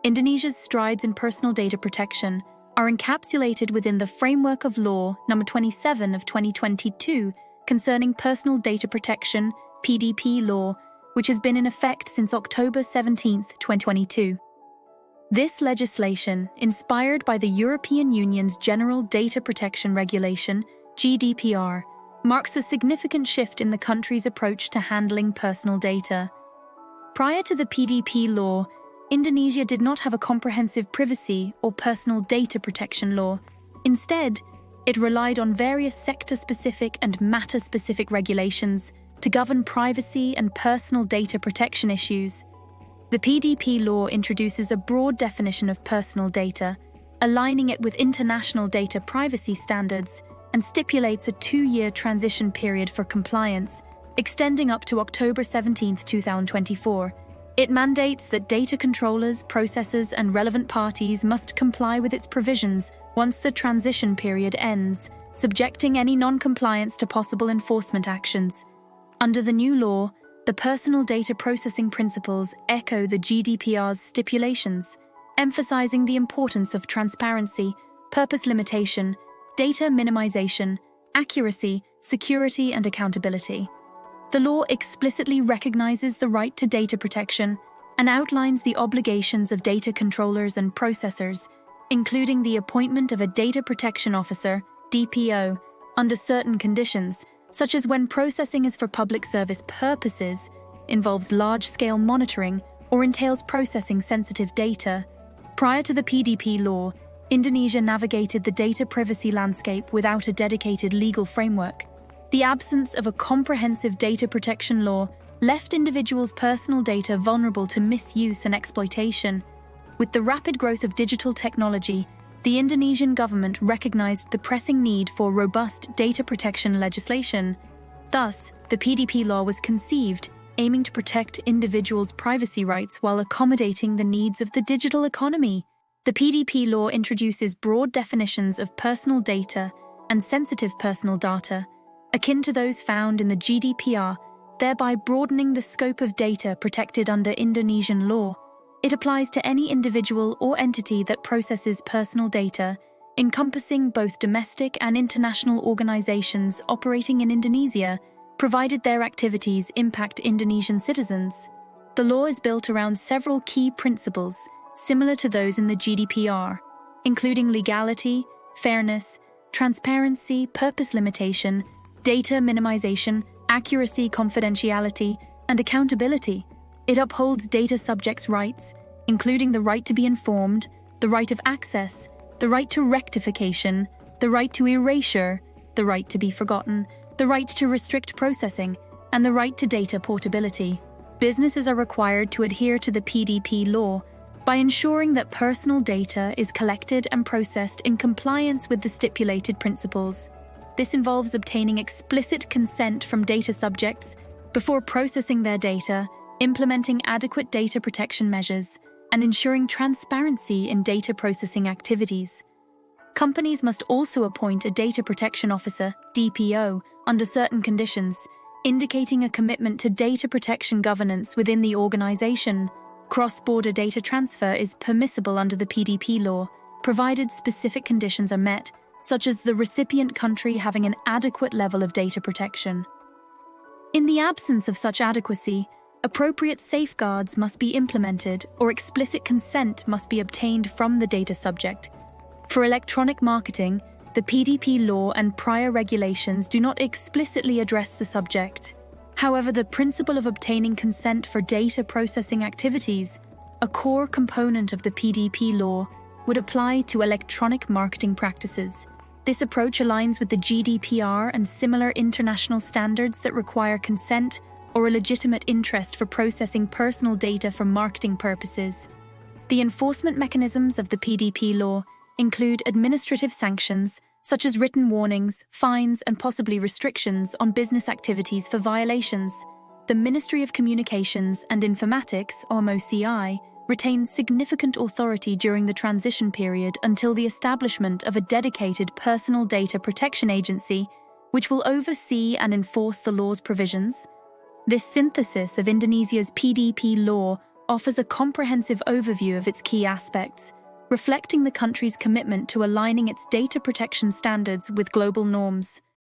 Indonesia's strides in personal data protection are encapsulated within the framework of Law No. 27 of 2022 concerning Personal Data Protection (PDP) law, which has been in effect since October 17, 2022. This legislation, inspired by the European Union's General Data Protection Regulation (GDPR), marks a significant shift in the country's approach to handling personal data. Prior to the PDP law, Indonesia did not have a comprehensive privacy or personal data protection law. Instead, it relied on various sector-specific and matter-specific regulations to govern privacy and personal data protection issues. The PDP law introduces a broad definition of personal data, aligning it with international data privacy standards, and stipulates a 2-year transition period for compliance, extending up to October 17, 2024. It mandates that data controllers, processors, and relevant parties must comply with its provisions once the transition period ends, subjecting any non-compliance to possible enforcement actions. Under the new law, the personal data processing principles echo the GDPR's stipulations, emphasizing the importance of transparency, purpose limitation, data minimization, accuracy, security, and accountability. The law explicitly recognizes the right to data protection and outlines the obligations of data controllers and processors, including the appointment of a data protection officer, DPO, under certain conditions, such as when processing is for public service purposes, involves large-scale monitoring, or entails processing sensitive data. Prior to the PDP law, Indonesia navigated the data privacy landscape without a dedicated legal framework. The absence of a comprehensive data protection law left individuals' personal data vulnerable to misuse and exploitation. With the rapid growth of digital technology, the Indonesian government recognized the pressing need for robust data protection legislation. Thus, the PDP law was conceived, aiming to protect individuals' privacy rights while accommodating the needs of the digital economy. The PDP law introduces broad definitions of personal data and sensitive personal data, akin to those found in the GDPR, thereby broadening the scope of data protected under Indonesian law. It applies to any individual or entity that processes personal data, encompassing both domestic and international organizations operating in Indonesia, provided their activities impact Indonesian citizens. The law is built around several key principles, similar to those in the GDPR, including legality, fairness, transparency, purpose limitation, data minimization, accuracy, confidentiality, and accountability. It upholds data subjects' rights, including the right to be informed, the right of access, the right to rectification, the right to erasure, the right to be forgotten, the right to restrict processing, and the right to data portability. Businesses are required to adhere to the PDP law by ensuring that personal data is collected and processed in compliance with the stipulated principles. This involves obtaining explicit consent from data subjects before processing their data, implementing adequate data protection measures, and ensuring transparency in data processing activities. Companies must also appoint a data protection officer, DPO, under certain conditions, indicating a commitment to data protection governance within the organization. Cross-border data transfer is permissible under the PDP law, provided specific conditions are met, such as the recipient country having an adequate level of data protection. In the absence of such adequacy, appropriate safeguards must be implemented or explicit consent must be obtained from the data subject. For electronic marketing, the PDP law and prior regulations do not explicitly address the subject. However, the principle of obtaining consent for data processing activities, a core component of the PDP law, would apply to electronic marketing practices. This approach aligns with the GDPR and similar international standards that require consent or a legitimate interest for processing personal data for marketing purposes. The enforcement mechanisms of the PDP law include administrative sanctions, such as written warnings, fines, and possibly restrictions on business activities for violations. The Ministry of Communications and Informatics, or MOCI, retains significant authority during the transition period until the establishment of a dedicated personal data protection agency, which will oversee and enforce the law's provisions. This synthesis of Indonesia's PDP law offers a comprehensive overview of its key aspects, reflecting the country's commitment to aligning its data protection standards with global norms.